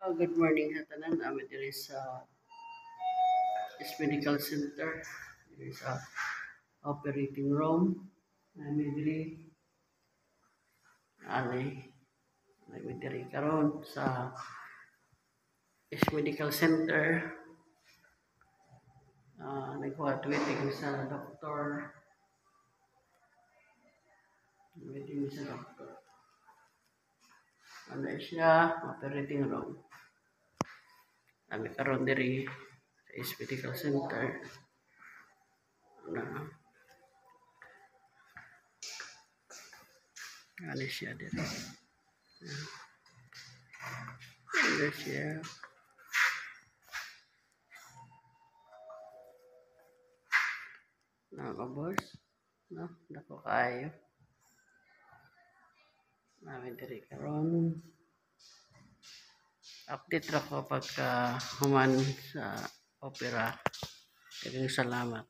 Good morning sa tanan. Diri sa Medical Center. Diri sa operating room. Diri diri karon sa Medical Center. Nagwa-waiting sa doktor. Waiting sa doktor. Ano siya? Operating room. Karon diri sa Medical Center. Ano siya diri? Ano siya? Boss, no? Dako kayo. Diri karon. Update ra ko pagka human sa opera. Salamat.